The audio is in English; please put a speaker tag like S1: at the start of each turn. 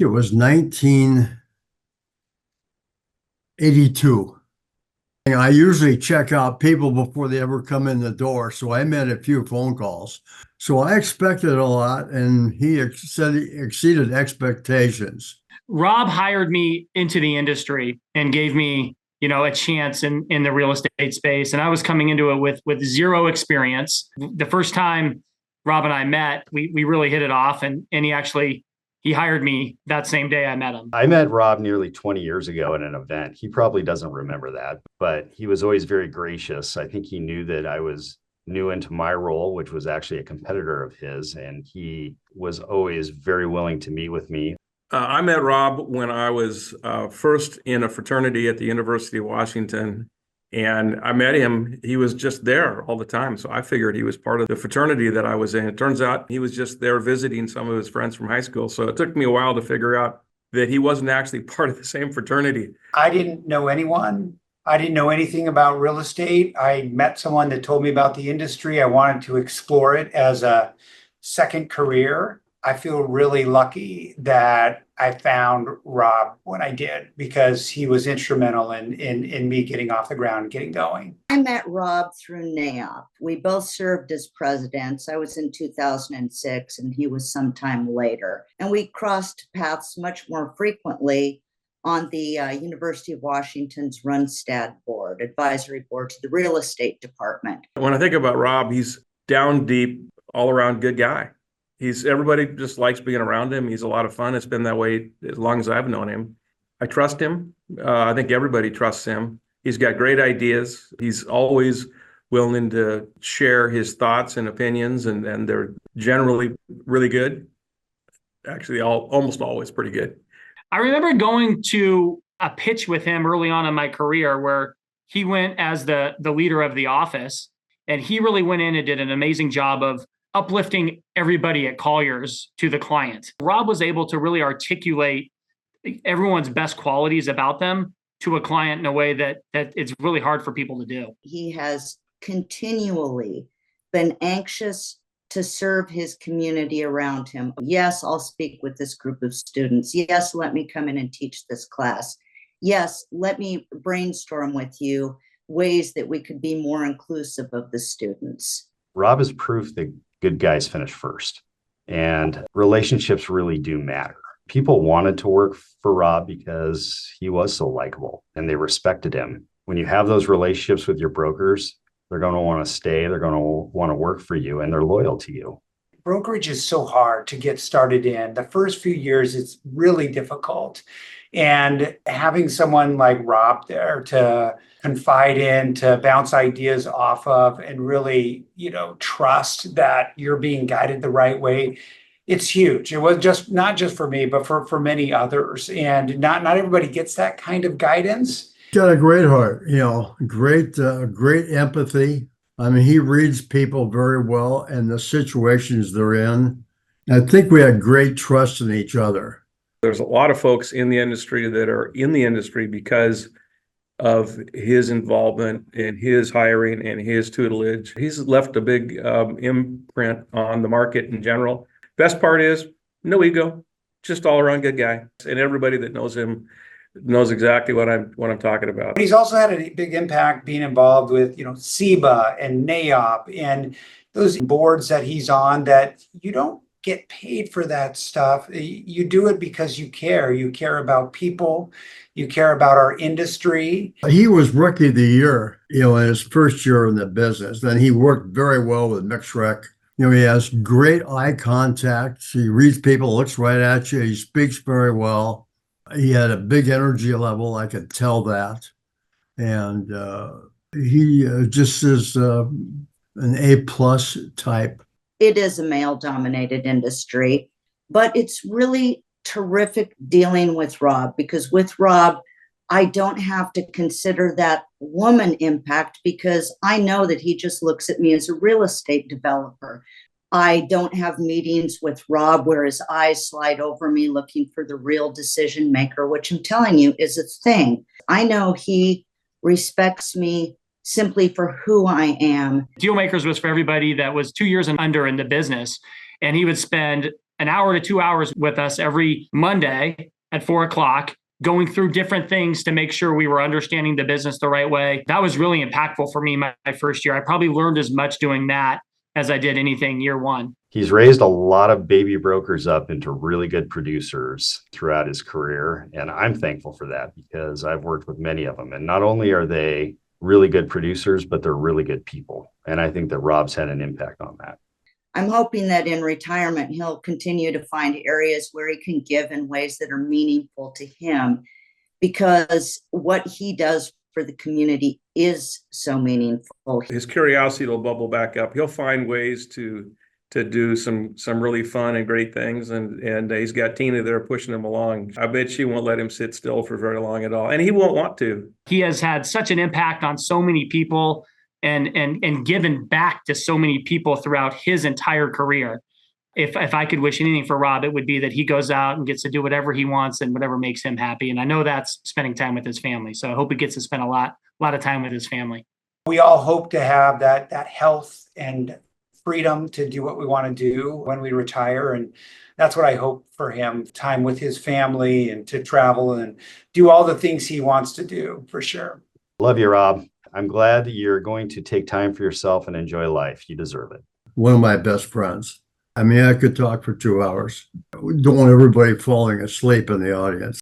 S1: It was 1982. I usually check out people before they ever come in the door, so I made a few phone calls. So I expected a lot, and said he exceeded expectations.
S2: Rob hired me into the industry and gave me, a chance in the real estate space. And I was coming into it with zero experience. The first time Rob and I met, we really hit it off, and he hired me that same day I met him.
S3: I met Rob nearly 20 years ago at an event. He probably doesn't remember that, but he was always very gracious. I think he knew that I was new into my role, which was actually a competitor of his, and he was always very willing to meet with me.
S4: I met Rob when I was first in a fraternity at the University of Washington, and I met him. He was just there all the time, so I figured he was part of the fraternity that I was in. It turns out he was just there visiting some of his friends from high school, so it took me a while to figure out that he wasn't actually part of the same fraternity.
S5: I didn't know anyone. I didn't know anything about real estate. I met someone that told me about the industry. I wanted to explore it as a second career. I feel really lucky that I found Rob when I did, because he was instrumental in me getting off the ground and getting going.
S6: I met Rob through NAIOP. We both served as presidents. I was in 2006 and he was sometime later. And we crossed paths much more frequently on the University of Washington's Runstad board, advisory board to the real estate department.
S4: When I think about Rob, he's down deep, all around good guy. Everybody just likes being around him. He's a lot of fun. It's been that way as long as I've known him. I trust him. I think everybody trusts him. He's got great ideas. He's always willing to share his thoughts and opinions, and they're generally really good. Actually, almost always pretty good.
S2: I remember going to a pitch with him early on in my career where he went as the leader of the office, and he really went in and did an amazing job of uplifting everybody at Colliers to the client. Rob was able to really articulate everyone's best qualities about them to a client in a way that it's really hard for people to do.
S6: He has continually been anxious to serve his community around him. Yes, I'll speak with this group of students. Yes, let me come in and teach this class. Yes, let me brainstorm with you ways that we could be more inclusive of the students.
S3: Rob is proof that good guys finish first, and relationships really do matter. People wanted to work for Rob because he was so likable and they respected him. When you have those relationships with your brokers, they're going to want to stay, they're going to want to work for you, and they're loyal to you.
S5: Brokerage is so hard to get started in. The first few years, it's really difficult. And having someone like Rob there to confide in, to bounce ideas off of, and really, trust that you're being guided the right way, it's huge. It was not just for me, but for many others. And not everybody gets that kind of guidance.
S1: Got a great heart, great empathy. I mean, he reads people very well and the situations they're in. I think we had great trust in each other.
S4: There's a lot of folks in the industry that are in the industry because of his involvement in his hiring and his tutelage. He's left a big imprint on the market in general. Best part is no ego, just all around good guy. And everybody that knows him knows exactly what I'm talking about.
S5: But he's also had a big impact being involved with, SEBA and NAIOP and those boards that he's on, that you don't get paid for that stuff. You do it because you care. You care about people. You care about our industry.
S1: He was Rookie of the Year, in his first year in the business. Then he worked very well with Mixrec. He has great eye contact. He reads people, looks right at you. He speaks very well. He had a big energy level. I could tell that. And he just is an A+ type.
S6: It is a male-dominated industry, but it's really terrific dealing with Rob, because with Rob, I don't have to consider that woman impact, because I know that he just looks at me as a real estate developer. I don't have meetings with Rob where his eyes slide over me looking for the real decision maker, which I'm telling you is a thing. I know he respects me simply for who I am.
S2: Dealmakers was for everybody that was 2 years and under in the business. And he would spend an hour to 2 hours with us every Monday at 4 o'clock, going through different things to make sure we were understanding the business the right way. That was really impactful for me my first year. I probably learned as much doing that as I did anything year one.
S3: He's raised a lot of baby brokers up into really good producers throughout his career. And I'm thankful for that because I've worked with many of them. And not only are they really good producers, but they're really good people. And I think that Rob's had an impact on that.
S6: I'm hoping that in retirement, he'll continue to find areas where he can give in ways that are meaningful to him, because what he does for the community is so meaningful.
S4: His curiosity will bubble back up. He'll find ways to do some really fun and great things. And he's got Tina there pushing him along. I bet she won't let him sit still for very long at all. And he won't want to.
S2: He has had such an impact on so many people and given back to so many people throughout his entire career. If I could wish anything for Rob, it would be that he goes out and gets to do whatever he wants and whatever makes him happy. And I know that's spending time with his family. So I hope he gets to spend a lot of time with his family.
S5: We all hope to have that health and freedom to do what we want to do when we retire. And that's what I hope for him, time with his family and to travel and do all the things he wants to do, for sure.
S3: Love you, Rob. I'm glad that you're going to take time for yourself and enjoy life. You deserve it.
S1: One of my best friends. I mean, I could talk for 2 hours. Don't want everybody falling asleep in the audience.